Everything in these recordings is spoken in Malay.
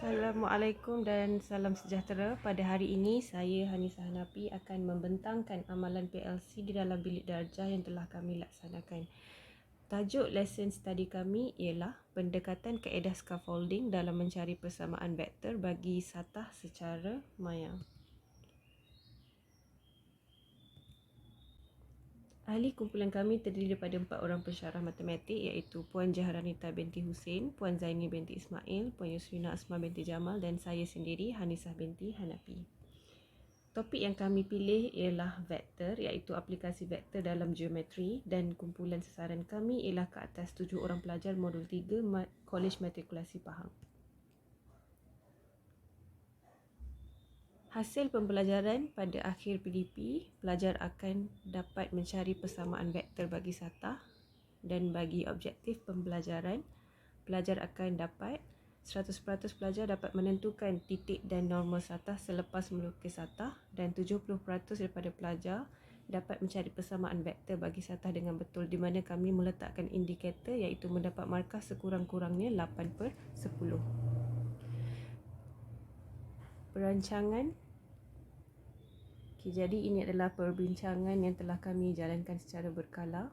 Assalamualaikum dan salam sejahtera. Pada hari ini, saya Hanisah Hanapi akan membentangkan amalan PLC di dalam bilik darjah yang telah kami laksanakan. Tajuk lesson study kami ialah pendekatan kaedah scaffolding dalam mencari persamaan vektor bagi satah secara maya. Ahli kumpulan kami terdiri daripada 4 orang pensyarah matematik iaitu Puan Jaharanita binti Hussein, Puan Zaini binti Ismail, Puan Yusrina Asma binti Jamal dan saya sendiri Hanisah binti Hanapi. Topik yang kami pilih ialah vektor iaitu aplikasi vektor dalam geometri dan kumpulan sasaran kami ialah ke atas 7 orang pelajar modul 3 Kolej Matrikulasi Pahang. Hasil pembelajaran pada akhir PDP, pelajar akan dapat mencari persamaan vektor bagi satah dan bagi objektif pembelajaran, pelajar akan dapat 100% pelajar dapat menentukan titik dan normal satah selepas melukis satah dan 70% daripada pelajar dapat mencari persamaan vektor bagi satah dengan betul, di mana kami meletakkan indikator iaitu mendapat markah sekurang-kurangnya 8/10. Perancangan. Jadi ini adalah perbincangan yang telah kami jalankan secara berkala.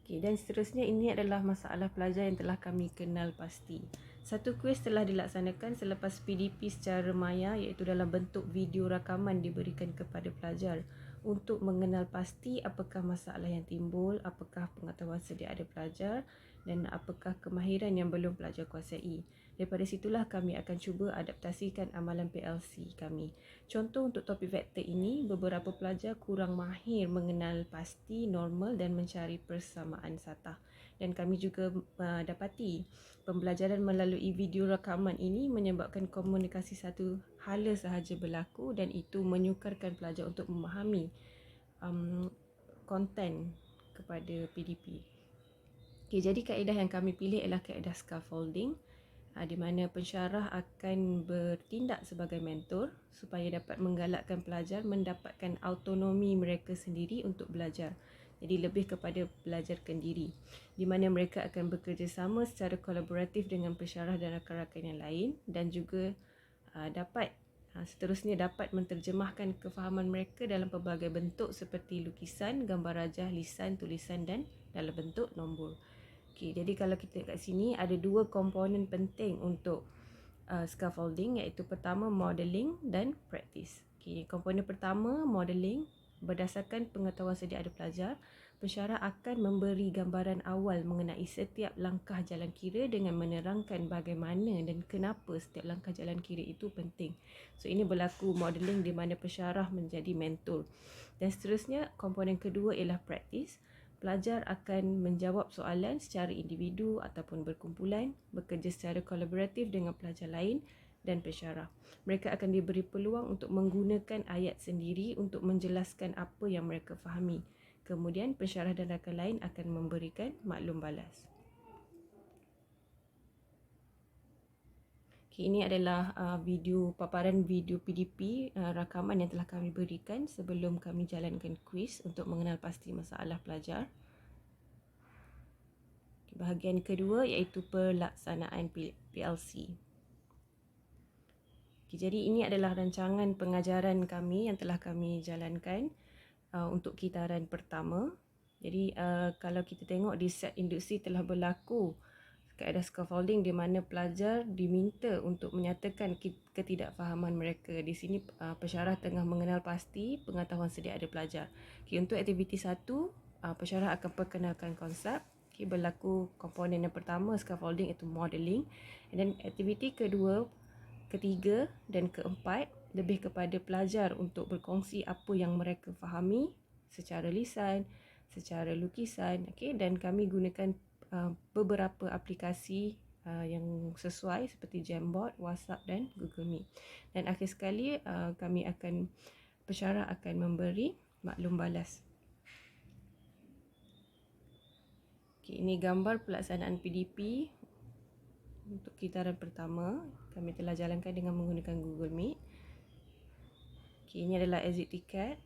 Dan seterusnya ini adalah masalah pelajar yang telah kami kenal pasti. Satu kuis telah dilaksanakan selepas PDP secara maya iaitu dalam bentuk video rakaman diberikan kepada pelajar untuk mengenal pasti apakah masalah yang timbul, apakah pengetahuan sedia ada pelajar dan apakah kemahiran yang belum pelajar kuasai. Daripada situlah kami akan cuba adaptasikan amalan PLC kami. Contoh untuk topik vektor ini, beberapa pelajar kurang mahir mengenal pasti, normal dan mencari persamaan satah. Dan kami juga dapati pembelajaran melalui video rakaman ini menyebabkan komunikasi satu hala sahaja berlaku dan itu menyukarkan pelajar untuk memahami konten kepada PDP. Jadi kaedah yang kami pilih ialah kaedah scaffolding, di mana pensyarah akan bertindak sebagai mentor supaya dapat menggalakkan pelajar mendapatkan autonomi mereka sendiri untuk belajar. Jadi lebih kepada belajarkan diri, di mana mereka akan bekerjasama secara kolaboratif dengan pensyarah dan rakan-rakan yang lain dan juga seterusnya dapat menterjemahkan kefahaman mereka dalam pelbagai bentuk seperti lukisan, gambar rajah, lisan, tulisan dan dalam bentuk nombor. Jadi kalau kita kat sini ada dua komponen penting untuk scaffolding iaitu pertama modeling dan practice. Komponen pertama modeling, berdasarkan pengetahuan sedia ada pelajar, pensyarah akan memberi gambaran awal mengenai setiap langkah jalan kira dengan menerangkan bagaimana dan kenapa setiap langkah jalan kira itu penting. So ini berlaku modeling di mana pensyarah menjadi mentor. Dan seterusnya komponen kedua ialah practice. Pelajar akan menjawab soalan secara individu ataupun berkumpulan, bekerja secara kolaboratif dengan pelajar lain dan pensyarah. Mereka akan diberi peluang untuk menggunakan ayat sendiri untuk menjelaskan apa yang mereka fahami. Kemudian pensyarah dan rakan lain akan memberikan maklum balas. Ini adalah paparan video PDP rakaman yang telah kami berikan sebelum kami jalankan kuis untuk mengenal pasti masalah pelajar. Bahagian kedua iaitu pelaksanaan PLC. Jadi ini adalah rancangan pengajaran kami yang telah kami jalankan untuk kitaran pertama. Jadi kalau kita tengok di set induksi telah berlaku kaedah scaffolding di mana pelajar diminta untuk menyatakan ketidakfahaman mereka. Di sini pensyarah tengah mengenal pasti pengetahuan sedia ada pelajar. Untuk aktiviti 1, pensyarah akan perkenalkan konsep. Berlaku komponen yang pertama scaffolding iaitu modeling. Dan aktiviti kedua, ketiga dan keempat lebih kepada pelajar untuk berkongsi apa yang mereka fahami secara lisan, secara lukisan, dan kami gunakan beberapa aplikasi yang sesuai seperti Jamboard, WhatsApp dan Google Meet. Dan akhir sekali pensyarah akan memberi maklum balas. Ini gambar pelaksanaan PDP untuk kitaran pertama. Kami telah jalankan dengan menggunakan Google Meet. Ini adalah exit ticket.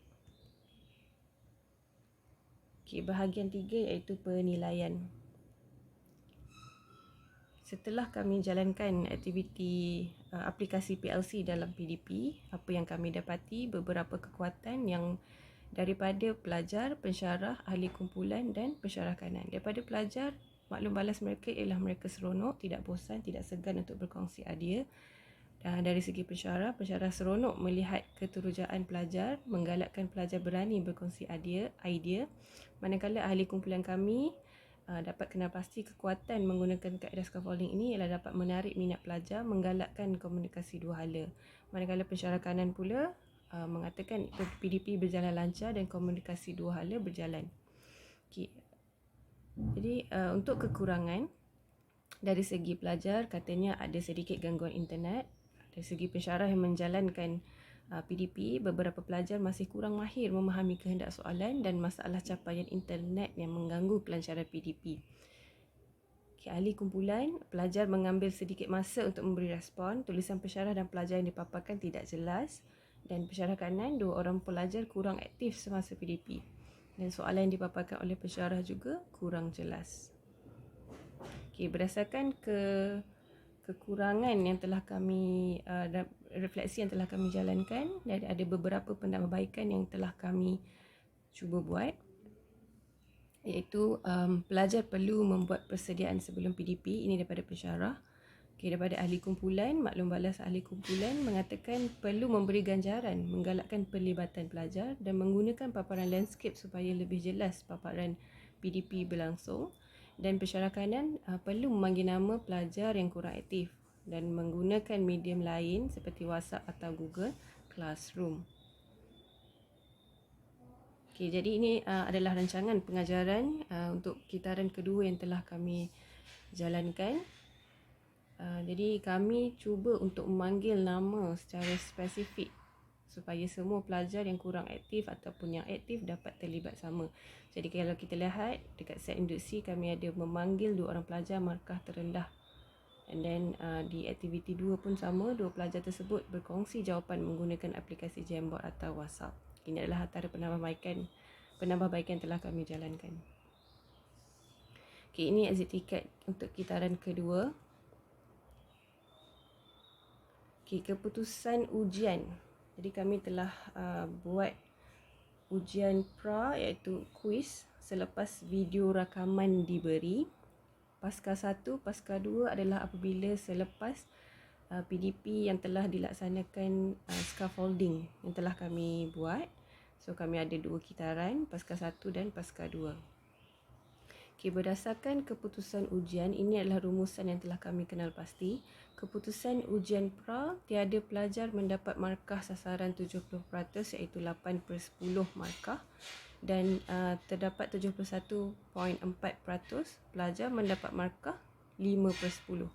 Bahagian 3 iaitu penilaian. setelah kami jalankan aktiviti aplikasi PLC dalam PDP, apa yang kami dapati beberapa kekuatan yang daripada pelajar, pensyarah, ahli kumpulan dan pensyarah kanan. Daripada pelajar, maklum balas mereka ialah mereka seronok, tidak bosan, tidak segan untuk berkongsi idea. Dari segi pensyarah seronok melihat keterujaan pelajar, menggalakkan pelajar berani berkongsi idea. Manakala ahli kumpulan kami dapat kenal pasti kekuatan menggunakan kaedah scaffolding ini ialah dapat menarik minat pelajar, menggalakkan komunikasi dua hala. Manakala pensyarah kanan pula mengatakan PDP berjalan lancar dan komunikasi dua hala berjalan. Okay. Jadi untuk kekurangan dari segi pelajar katanya ada sedikit gangguan internet. Dari segi pensyarah yang menjalankan PDP, beberapa pelajar masih kurang mahir memahami kehendak soalan dan masalah capaian internet yang mengganggu kelancaran PDP. Ahli kumpulan, pelajar mengambil sedikit masa untuk memberi respon. Tulisan pensyarah dan pelajar yang dipaparkan tidak jelas. Dan pensyarah kanan, 2 orang pelajar kurang aktif semasa PDP. Dan soalan yang dipaparkan oleh pensyarah juga kurang jelas. Berdasarkan kekurangan yang telah kami refleksi yang telah kami jalankan, dan ada beberapa penambahbaikan yang telah kami cuba buat, iaitu pelajar perlu membuat persediaan sebelum PDP. Ini daripada pensyarah. Daripada ahli kumpulan, maklum balas ahli kumpulan mengatakan perlu memberi ganjaran, menggalakkan perlibatan pelajar dan menggunakan paparan landscape supaya lebih jelas paparan PDP berlangsung. Dan pensyarah kanan perlu memanggil nama pelajar yang kurang aktif dan menggunakan medium lain seperti WhatsApp atau Google Classroom. Jadi ini adalah rancangan pengajaran untuk kitaran kedua yang telah kami jalankan. Jadi kami cuba untuk memanggil nama secara spesifik supaya semua pelajar yang kurang aktif ataupun yang aktif dapat terlibat sama. Jadi kalau kita lihat dekat set induksi, kami ada memanggil 2 orang pelajar markah terendah. And then di aktiviti 2 pun sama, 2 pelajar tersebut berkongsi jawapan menggunakan aplikasi Jamboard atau WhatsApp. Ini adalah antara penambahbaikan yang telah kami jalankan. Ini exit ticket untuk kitaran kedua. Keputusan ujian. Jadi kami telah buat ujian pra iaitu kuis selepas video rakaman diberi. Pasca 1, pasca 2 adalah apabila selepas PDP yang telah dilaksanakan scaffolding yang telah kami buat. So kami ada 2 kitaran, pasca 1 dan pasca 2. Berdasarkan keputusan ujian, ini adalah rumusan yang telah kami kenal pasti. Keputusan ujian pra, tiada pelajar mendapat markah sasaran 70% iaitu 8/10 markah dan terdapat 71.4% pelajar mendapat markah 5/10.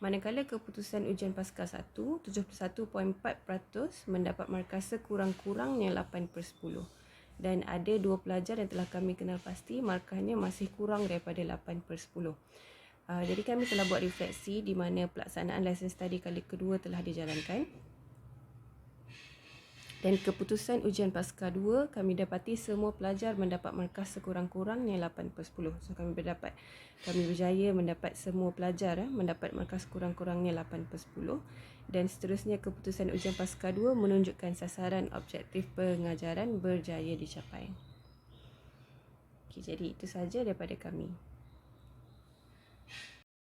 Manakala keputusan ujian pasca 1, 71.4% mendapat markah sekurang-kurangnya 8/10. Dan ada 2 pelajar yang telah kami kenal pasti markahnya masih kurang daripada 8/10. Jadi kami telah buat refleksi di mana pelaksanaan lesson study kali kedua telah dijalankan. Dan keputusan ujian pasca 2, kami dapati semua pelajar mendapat markah sekurang-kurangnya 8/10. So kami berjaya mendapat semua pelajar mendapat markah sekurang-kurangnya 8/10. Dan seterusnya keputusan ujian pasca 2 menunjukkan sasaran objektif pengajaran berjaya dicapai. Jadi itu sahaja daripada kami.